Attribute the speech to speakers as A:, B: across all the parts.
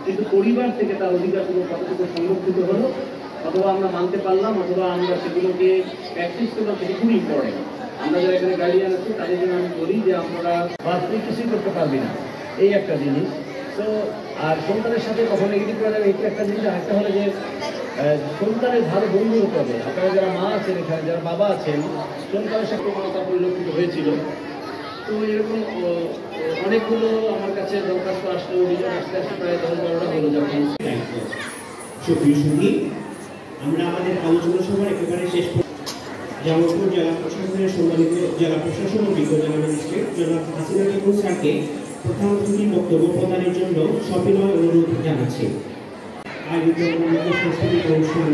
A: কিন্তু পরিবার থেকে তার অধিকারগুলো কতটুকু সংরক্ষিত হলো, অথবা আমরা মানতে পারলাম, অথবা আমরা সেগুলোকে প্র্যাকটিস করলাম, সেটা খুবই ইম্পর্টেন্ট। আমরা যারা এখানে গার্ডিয়ান আছি তাদের জন্য আমি বলি যে আমরা বা তুই কিছুই করতে পারবি না, এই একটা জিনিস। তো আর সন্তানের সাথে কখন নেগেটিভ করা যাবে, এটা একটা জিনিস। আরেকটা হলো যে সন্তানের ভালো বন্ধু হতে হবে। আপনারা যারা মা আছেন এখানে, যারা বাবা আছেন, সন্তানের সাথে প্রবণতা পরিলক্ষিত হয়েছিল। তো এরকম অনেকগুলো আমার কাছে দরখাস্ত আসলো, অভিযোগ আসতে আসতে প্রায় 10-12টা হলো। যখন
B: সুপ্রিয় সঙ্গী, আমরা আমাদের আলোচনা সভার একেবারে শেষ জামালপুর জেলা প্রশাসনের সম্মানিত জেলা প্রশাসন অভিজ্ঞ জেলা ম্যাজিস্ট্রেট জনাব হাসিনা বেগম স্যারকে প্রধান অতিথির বক্তব্য প্রদানের জন্য সবিনয় অনুরোধ জানাচ্ছি। আয়োজিত সাংস্কৃতিক অনুষ্ঠান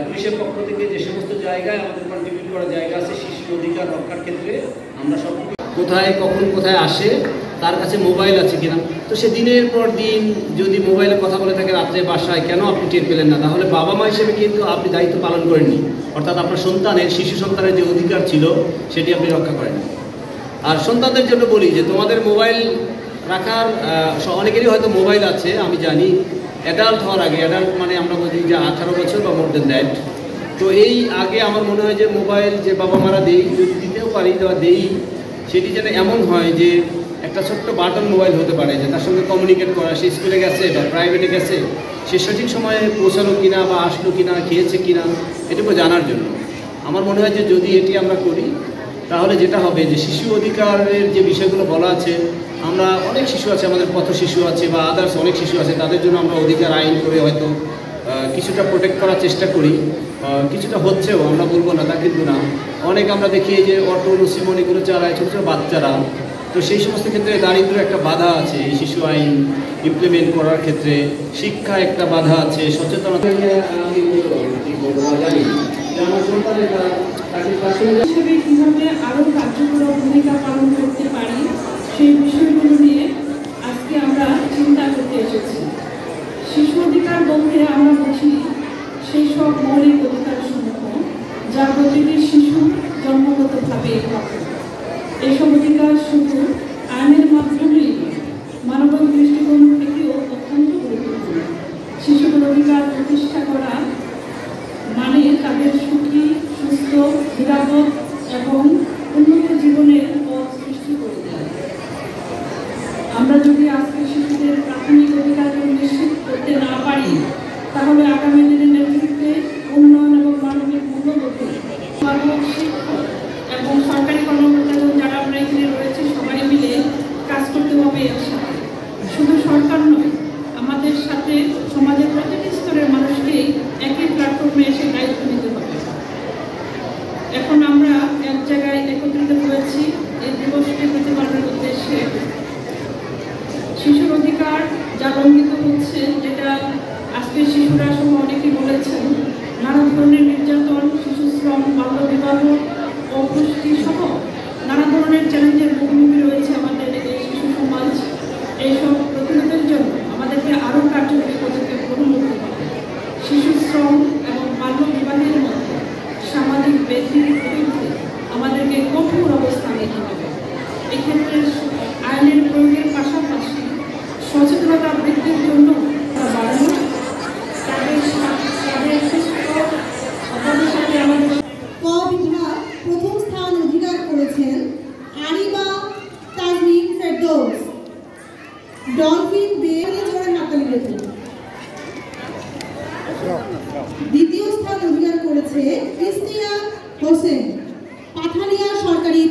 A: পুলিশের পক্ষ থেকে যে সমস্ত জায়গায় আমাদের কন্ট্রিবিউট করার জায়গা আছে শিশু অধিকার রক্ষার ক্ষেত্রে, আমরা সব কোথায় কখন কোথায় আসে, তার কাছে মোবাইল আছে কিনা। তো সে দিনের পর দিন যদি মোবাইলে কথা বলে থাকে রাত্রে বাসায়, কেন আপনি টের পেলেন না? তাহলে বাবা মা হিসেবে কিন্তু আপনি দায়িত্ব পালন করেননি, অর্থাৎ আপনার সন্তানের, শিশু সন্তানের যে অধিকার ছিল সেটি আপনি রক্ষা করেন। আর সন্তানদের জন্য বলি যে তোমাদের মোবাইল রাখার, অনেকেরই হয়তো মোবাইল আছে আমি জানি, অ্যাডাল্ট হওয়ার আগে, অ্যাডাল্ট মানে আমরা বলি যে 18 বছর বা মোর দেন দ্যাট, তো এই আগে আমার মনে হয় যে মোবাইল যে বাবা মারা দেই, যদি দিতেও পারি বা দেই, সেটি যেন এমন হয় যে একটা ছোট্ট বাটন মোবাইল হতে পারে, যে তার সঙ্গে কমিউনিকেট করা, সে স্কুলে গেছে বা প্রাইভেটে গেছে, সে সঠিক সময়ে পৌঁছালো কিনা বা আসলো কিনা, খেয়েছে কিনা, এটুকু জানার জন্য। আমার মনে হয় যে যদি এটি আমরা করি তাহলে যেটা হবে যে শিশু অধিকারের যে বিষয়গুলো বলা আছে, আমরা অনেক শিশু আছে, আমাদের পথ শিশু আছে বা আদার্স অনেক শিশু আছে, তাদের জন্য আমরা অধিকার আইন করে হয়তো কিছুটা প্রোটেক্ট করার চেষ্টা করি, কিছুটা হচ্ছেও, আমরা বলবো না তা কিন্তু না। অনেক আমরা দেখি যে অটো নসিমন এগুলো চালায় ছোটো ছোটো বাচ্চারা, তো সেই সমস্ত ক্ষেত্রে দারিদ্র একটা বাধা আছে এই শিশু আইন ইমপ্লিমেন্ট করার ক্ষেত্রে, শিক্ষা একটা বাধা আছে, সচেতনতা। আমি জানি যে আমার সন্তানের
C: হিসেবে কীভাবে আরও কার্যকর ভূমিকা পালন করতে পারি সেই বিষয়গুলো নিয়ে আজকে আমরা চিন্তা করতে এসেছি। শিশু অধিকার বলতে আমরা বুঝি সেই সব মৌলিক অধিকারসমূহ যা প্রতিটি শিশু জন্মগতভাবে প্রাপ্য। এইসব অধিকার শুধু আইনের মাধ্যমেই মানবিক দৃষ্টিকোণ থেকেও অত্যন্ত গুরুত্বপূর্ণ। শিশুদের অধিকার প্রতিষ্ঠা করা মানে তাদের সুখী, সুস্থ, নিরাপদ এবং উন্নত জীবনের পথ সৃষ্টি করে দেয়। আমরা যদি আজকে শিশুদের প্রাথমিক অধিকার নিশ্চিত করতে না পারি, তাহলে আগামী দিনের নেতৃত্বে উন্নয়ন এবং মানবিক মূল্যবোধে মানব শিক্ষক এবং সরকারি কর্মকর্তাগণ যারা আমরা এখানে রয়েছে সবাই মিলে কাজ করতে হবে একসাথে। শুধু সরকার নয়, আমাদের সাথে সমাজের প্রতিটি স্তরের মানুষকেই একই প্ল্যাটফর্মে এসে দায়িত্ব নিতে হবে। এখন আমরা এক জায়গায় একত্রিত হয়েছি এই দিবসটি প্রতিপালনের উদ্দেশ্যে। শিশুর অধিকার যা লঙ্ঘিত হচ্ছে, যেটা আজকে শিশুরা সহ অনেকেই বলেছেন, নানা ধরনের নির্যাতন, শিশু শ্রম, বাল্যবিবাহ, অপুষ্টি সহ নানা ধরনের চ্যালেঞ্জের মুখোমুখি রয়েছে আমাদের এই শিশু সমাজ। এইসব প্রতিরোধের জন্য আমাদেরকে আরও কার্যকরী পদক্ষেপ গ্রহণ করতে হবে। শিশু শ্রম এবং বাল্য বিবাহের মতো সামাজিক ব্যাধির বিরুদ্ধে আমাদেরকে কঠোর অবস্থান নিতে হবে। এক্ষেত্রে আইনের প্রয়োগের পাশাপাশি সচেতনতা বৃদ্ধির জন্য বাড়ানো, তাদের সাথে আমাদের
D: ক বিভাগ প্রথম স্থান অধিকার করেছেন আরিবা তাজমিন ফেরদৌস। ডলফিন বেয়ে জোরে হাততালি দিয়েছেন। দ্বিতীয় স্থান অধিকার করেছে ইস্তিয়া হোসেন, পাঠালিয়া সরকারি।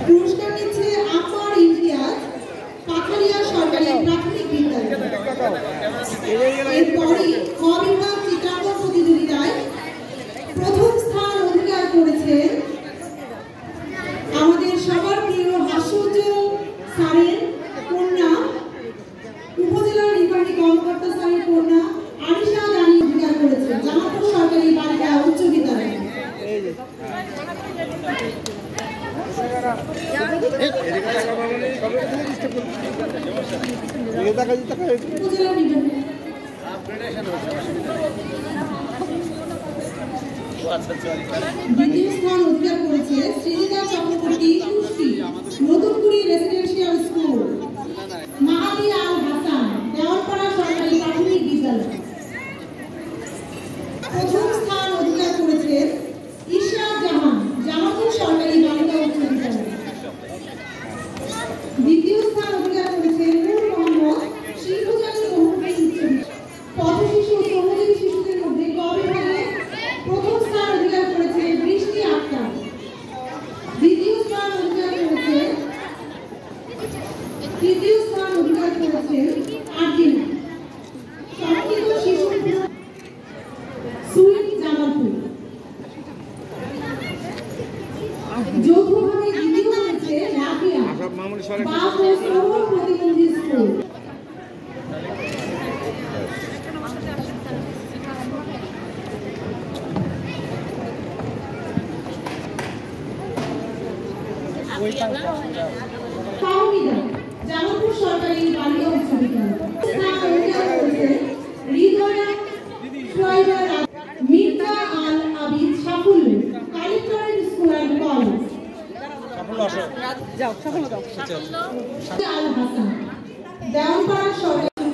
D: পুরস্কার নিচ্ছে আপার ইমতিয়াজ, পাঠালিয়া সরকারি প্রাথমিক বিদ্যালয়। এরপরে খ বিভাগ চিত্রাঙ্কন প্রতিযোগিতায় প্রথম স্থান অধিকার করেছেন আমাদের সবার প্রিয় হাস্যোজ্জ্বল স্যারের কন্যা, উপজেলার নির্বাহী কর্মকর্তা স্যারের কন্যা আনিশা রানী অধিকার করেছেন জামালপুর সরকারি বালিকা উচ্চ বিদ্যালয়। উপজেলা নির্বাচন দ্বিতীয় স্থান অধিকার করেছে শ্রীজিতা চক্রবর্তী পুষ্টি নতুনপুরি রেসিডেন্সিয়াল স্কুল মাহাদি আল হাসান দেওয়ানপাড়া সরকারি প্রাথমিক বিদ্যালয়। প্রথম স্থান অধিকার করেছেন ইশরাত জাহান জামালপুর সরকারি বালিকা উচ্চ বিদ্যালয়। দ্বিতীয় স্থান অধিকার করেছেন নূর মোহাম্মদ শিল্পজানি বহুমুখী উচ্চ বিদ্যালয়। পথশিশু ও শ্রমজীবী শিশুদের মধ্যে ক বিভাগে প্রথম স্থান অধিকার করেছে বৃষ্টি আক্তার। তৃতীয় স্থান অধিকার করেছেন আর্জিনা। সংস্কৃত শিশু সুইট জামালপুর। যৌথভাবে দ্বিতীয় হয়েছে রাফিয়া বাপ ও শ্রবণ প্রতিবন্ধী স্কুল। ফাহমিদা জামালপুর সরকারি বালিকা উচ্চ বিদ্যালয়। স্থান অধিকার করেছেন হৃদয়া সোয়াইবা মির্জা আল আবিদ সাফল্য collectorate school and college. Al Hasan Dewanpara সরকারি